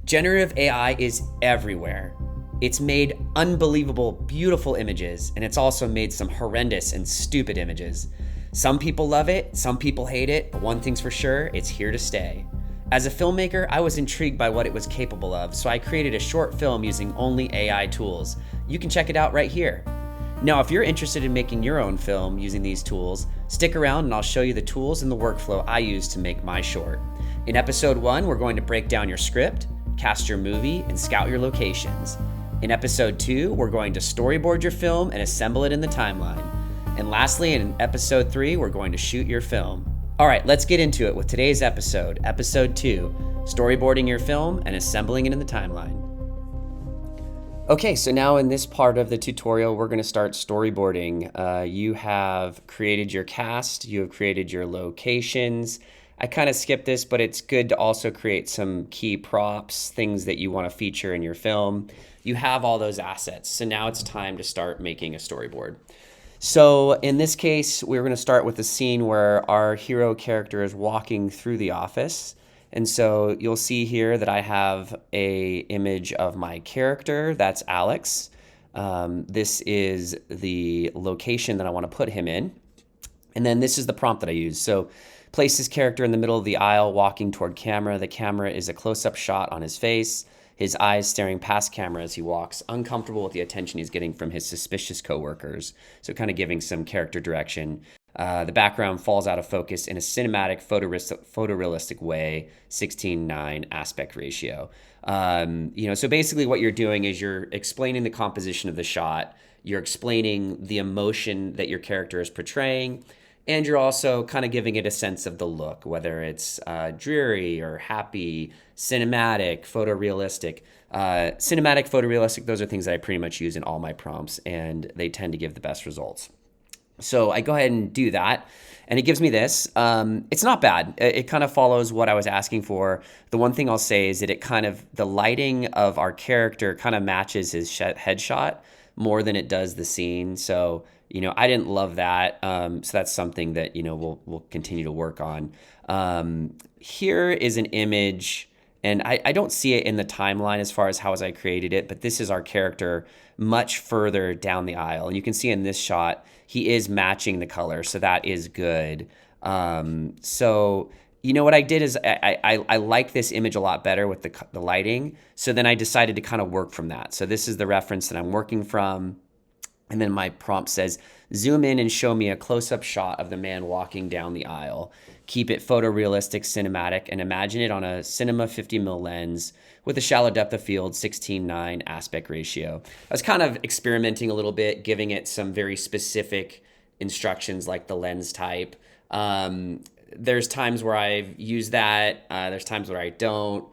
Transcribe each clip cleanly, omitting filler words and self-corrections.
Generative AI is everywhere. It's made unbelievable, beautiful images, and it's also made some horrendous and stupid images. Some people love it, some people hate it, but one thing's for sure, it's here to stay. As a filmmaker, I was intrigued by what it was capable of, so I created a short film using only AI tools. You can check it out right here. Now, if you're interested in making your own film using these tools, stick around and I'll show you the tools and the workflow I use to make my short. In episode 1, we're going to break down your script, cast your movie, and scout your locations. In episode 2, we're going to storyboard your film and assemble it in the timeline. And lastly, in episode 3, we're going to shoot your film. All right, let's get into it with today's episode, episode 2, storyboarding your film and assembling it in the timeline. Okay, so now in this part of the tutorial, we're going to start storyboarding. You have created your cast, you have created your locations. I kind of skipped this, but it's good to also create some key props, things that you want to feature in your film. You have all those assets, so now it's time to start making a storyboard. So in this case, we're going to start with a scene where our hero character is walking through the office. And so you'll see here that I have a image of my character, that's Alex. This is the location that I want to put him in. And then this is the prompt that I use. So place his character in the middle of the aisle walking toward camera. The camera is a close-up shot on his face, his eyes staring past camera as he walks, uncomfortable with the attention he's getting from his suspicious coworkers. So kind of giving some character direction. The background falls out of focus in a cinematic, photorealistic way, 16:9 aspect ratio. So basically what you're doing is you're explaining the composition of the shot, you're explaining the emotion that your character is portraying, and you're also kind of giving it a sense of the look, whether it's dreary or happy, cinematic, photorealistic. Cinematic, photorealistic, those are things that I pretty much use in all my prompts, and they tend to give the best results. So I go ahead and do that, and it gives me this. It's not bad. It kind of follows what I was asking for. The one thing I'll say is that the lighting of our character kind of matches his headshot more than it does the scene. So, I didn't love that. So that's something that, we'll continue to work on. Here is an image, and I don't see it in the timeline as far as how I created it, but this is our character much further down the aisle. And you can see in this shot, he is matching the color, so that is good. So what I did is I like this image a lot better with the lighting. So then I decided to kind of work from that. So this is the reference that I'm working from. And then my prompt says, zoom in and show me a close-up shot of the man walking down the aisle. Keep it photorealistic, cinematic, and imagine it on a cinema 50mm lens with a shallow depth of field, 16:9 aspect ratio. I was kind of experimenting a little bit, giving it some very specific instructions like the lens type. There's times where I've used that. There's times where I don't.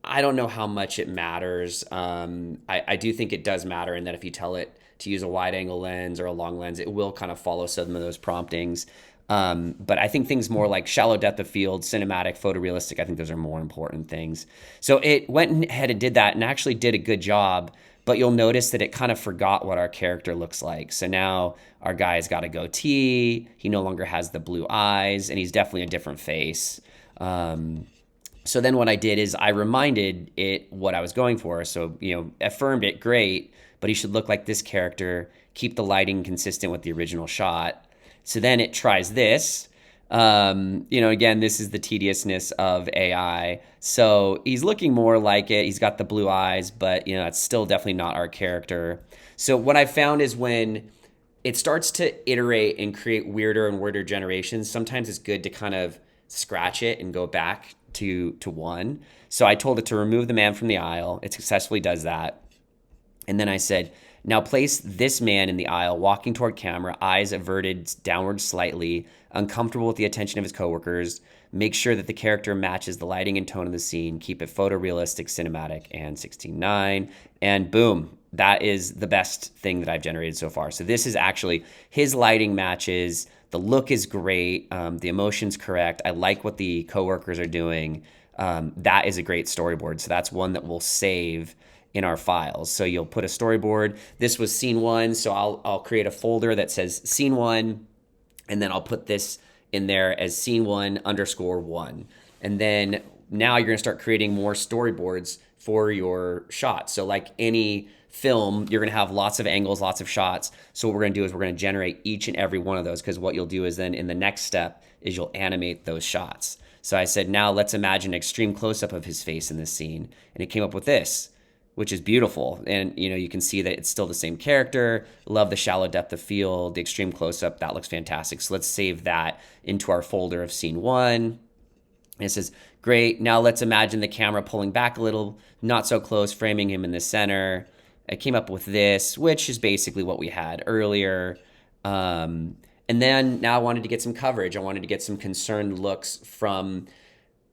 I don't know how much it matters. I do think it does matter in that if you tell it to use a wide angle lens or a long lens, it will kind of follow some of those promptings. But I think things more like shallow depth of field, cinematic, photorealistic, I think those are more important things. So it went ahead and did that and actually did a good job, but you'll notice that it kind of forgot what our character looks like. So now our guy's got a goatee, he no longer has the blue eyes, and he's definitely a different face. So then what I did is I reminded it what I was going for. So, affirmed it, great, but he should look like this character, keep the lighting consistent with the original shot. So then it tries this. Again, this is the tediousness of AI. So he's looking more like it. He's got the blue eyes, but, it's still definitely not our character. So what I found is when it starts to iterate and create weirder and weirder generations, sometimes it's good to kind of scratch it and go back to one. So I told it to remove the man from the aisle. It successfully does that. And then I said, now place this man in the aisle, walking toward camera, eyes averted downward slightly, uncomfortable with the attention of his coworkers. Make sure that the character matches the lighting and tone of the scene. Keep it photorealistic, cinematic, and 16:9. And boom, that is the best thing that I've generated so far. So this is actually, his lighting matches, the look is great, the emotion's correct. I like what the coworkers are doing. That is a great storyboard. So that's one that we'll save in our files. So you'll put a storyboard. This was scene 1, so I'll create a folder that says scene 1, and then I'll put this in there as scene 1_1. And then now you're going to start creating more storyboards for your shots. So like any film, you're going to have lots of angles, lots of shots. So what we're going to do is we're going to generate each and every one of those, because what you'll do is then in the next step is you'll animate those shots. So I said, now let's imagine an extreme close-up of his face in this scene. And it came up with this, which is beautiful. And, you can see that it's still the same character. Love the shallow depth of field, the extreme close-up. That looks fantastic. So let's save that into our folder of scene 1. And it says, great. Now let's imagine the camera pulling back a little, not so close, framing him in the center. I came up with this, which is basically what we had earlier. And then now I wanted to get some coverage. I wanted to get some concerned looks from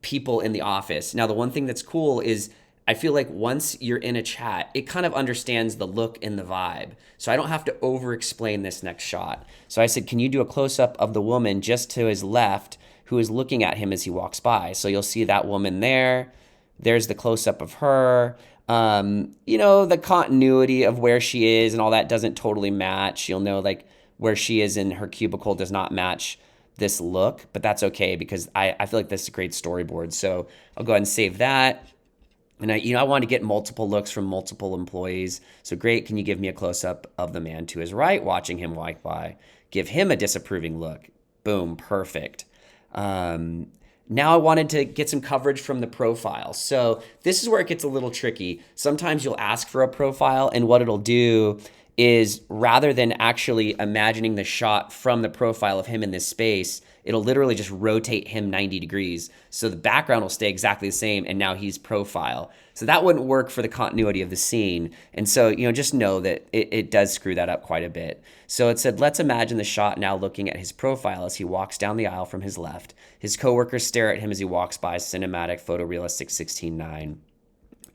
people in the office. Now, the one thing that's cool is I feel like once you're in a chat, it kind of understands the look and the vibe. So I don't have to over-explain this next shot. So I said, can you do a close-up of the woman just to his left who is looking at him as he walks by? So you'll see that woman there. There's the close-up of her. The continuity of where she is and all that doesn't totally match. You'll know like where she is in her cubicle does not match this look, but that's okay because I feel like this is a great storyboard. So I'll go ahead and save that. And I want to get multiple looks from multiple employees. So great, can you give me a close-up of the man to his right watching him walk by? Give him a disapproving look. Boom, perfect. Now I wanted to get some coverage from the profile. So this is where it gets a little tricky. Sometimes you'll ask for a profile, and what it'll do is rather than actually imagining the shot from the profile of him in this space, it'll literally just rotate him 90 degrees. So the background will stay exactly the same, and now he's profile. So that wouldn't work for the continuity of the scene. And so, just know that it does screw that up quite a bit. So it said, let's imagine the shot now looking at his profile as he walks down the aisle from his left. His coworkers stare at him as he walks by, cinematic, photorealistic 16:9.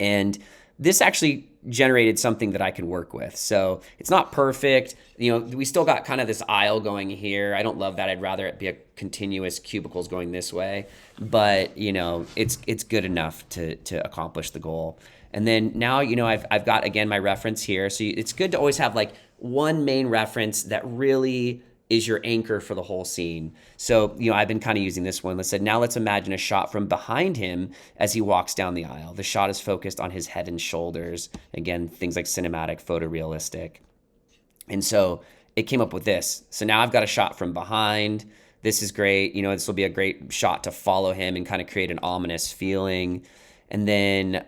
And this actually generated something that I could work with. So it's not perfect. We still got kind of this aisle going here. I don't love that. I'd rather it be a continuous cubicles going this way. But, it's good enough to accomplish the goal. And then now, I've got, again, my reference here. So it's good to always have like one main reference that really is your anchor for the whole scene. So, I've been kind of using this one. Now let's imagine a shot from behind him as he walks down the aisle. The shot is focused on his head and shoulders. Again, things like cinematic, photorealistic. And so it came up with this. So now I've got a shot from behind. This is great. This will be a great shot to follow him and kind of create an ominous feeling. And then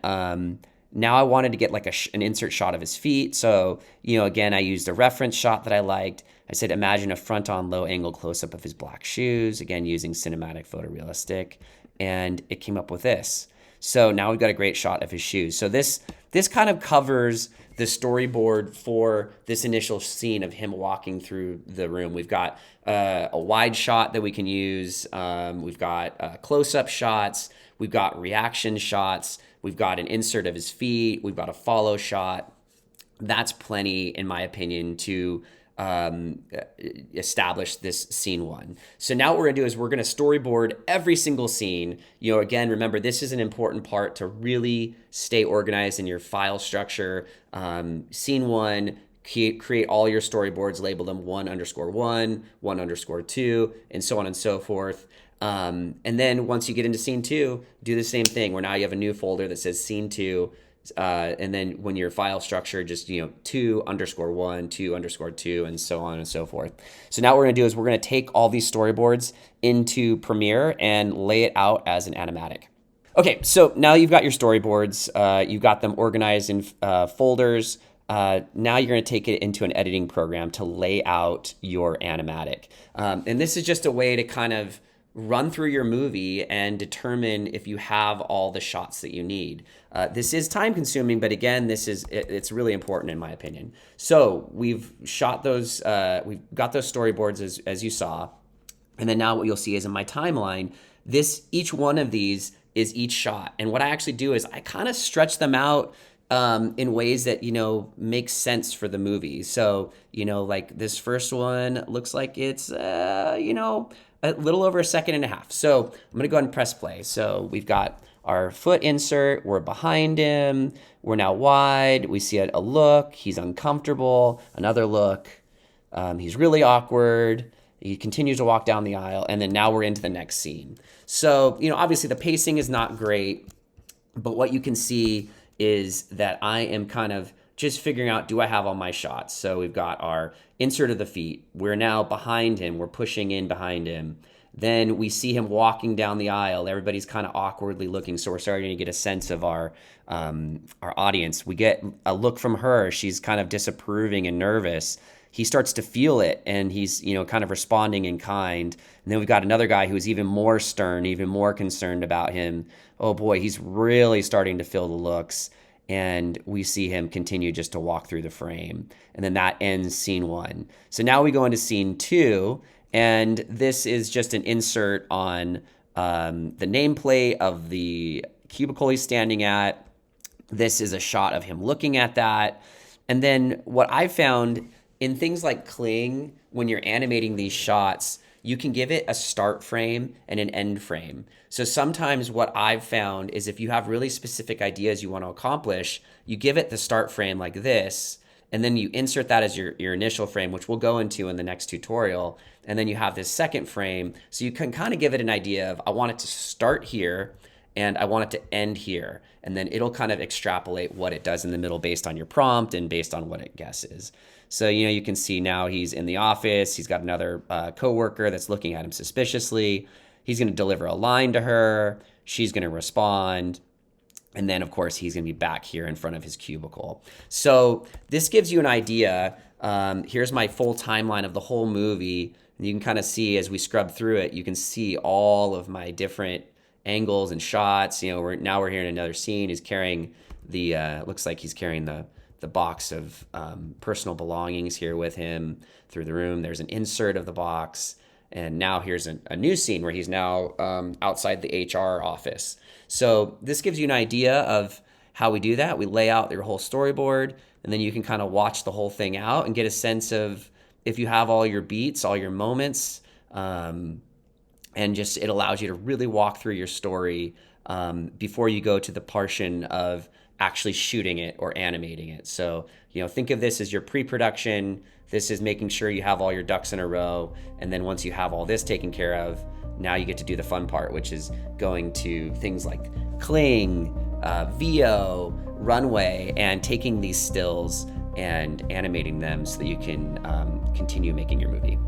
now I wanted to get like an insert shot of his feet. So, again, I used a reference shot that I liked. I said, imagine a front-on low-angle close-up of his black shoes, again, using cinematic photorealistic, and it came up with this. So now we've got a great shot of his shoes. So this kind of covers the storyboard for this initial scene of him walking through the room. We've got a wide shot that we can use. We've got close-up shots. We've got reaction shots. We've got an insert of his feet. We've got a follow shot. That's plenty, in my opinion, to establish this scene 1. So now what we're gonna do is we're gonna storyboard every single scene. Again, remember, this is an important part to really stay organized in your file structure. Scene 1, create all your storyboards, label them 1_1, 1_2, and so on and so forth. And then once you get into scene 2, do the same thing, where now you have a new folder that says scene 2. And then when your file structure, just 2_1, 2_2, and so on and so forth. So now what we're gonna do is we're gonna take all these storyboards into Premiere and lay it out as an animatic. Okay, so now you've got your storyboards, you've got them organized in folders. Now you're gonna take it into an editing program to lay out your animatic. And this is just a way to kind of run through your movie and determine if you have all the shots that you need. This is time consuming, but again, it's really important in my opinion. So we've shot those, we've got those storyboards as you saw. And then now what you'll see is in my timeline, each one of these is each shot. And what I actually do is I kind of stretch them out in ways that, make sense for the movie. So, like this first one looks like it's, a little over 1.5 seconds. So I'm gonna go ahead and press play. So we've got our foot insert, we're behind him, we're now wide, we see a look, he's uncomfortable, another look, he's really awkward, He continues to walk down the aisle, and then now we're into the next scene. So, obviously the pacing is not great, but what you can see is that I am kind of just figuring out, do I have all my shots? So we've got our insert of the feet. We're now behind him. We're pushing in behind him. Then we see him walking down the aisle. Everybody's kind of awkwardly looking, so we're starting to get a sense of our audience. We get a look from her. She's kind of disapproving and nervous. He starts to feel it, and he's kind of responding in kind. And then we've got another guy who's even more stern, even more concerned about him. Oh boy, he's really starting to feel the looks. And we see him continue just to walk through the frame. And then that ends scene 1. So now we go into scene 2. And this is just an insert on the nameplate of the cubicle he's standing at. This is a shot of him looking at that. And then what I found in things like Kling, when you're animating these shots, you can give it a start frame and an end frame. So sometimes what I've found is if you have really specific ideas you want to accomplish, you give it the start frame like this, and then you insert that as your initial frame, which we'll go into in the next tutorial. And then you have this second frame. So you can kind of give it an idea of, I want it to start here and I want it to end here. And then it'll kind of extrapolate what it does in the middle based on your prompt and based on what it guesses. So, you can see now he's in the office. He's got another coworker that's looking at him suspiciously. He's going to deliver a line to her. She's going to respond. And then, of course, he's going to be back here in front of his cubicle. So this gives you an idea. Here's my full timeline of the whole movie. And you can kind of see as we scrub through it, you can see all of my different angles and shots. We're here in another scene. He's carrying looks like he's carrying the box of personal belongings here with him through the room. There's an insert of the box. And now here's a new scene where he's now outside the HR office. So this gives you an idea of how we do that. We lay out your whole storyboard, and then you can kind of watch the whole thing out and get a sense of if you have all your beats, all your moments, and just it allows you to really walk through your story before you go to the portion of actually shooting it or animating it. So, think of this as your pre-production. This is making sure you have all your ducks in a row. And then once you have all this taken care of, now you get to do the fun part, which is going to things like Kling, VO, Runway, and taking these stills and animating them so that you can continue making your movie.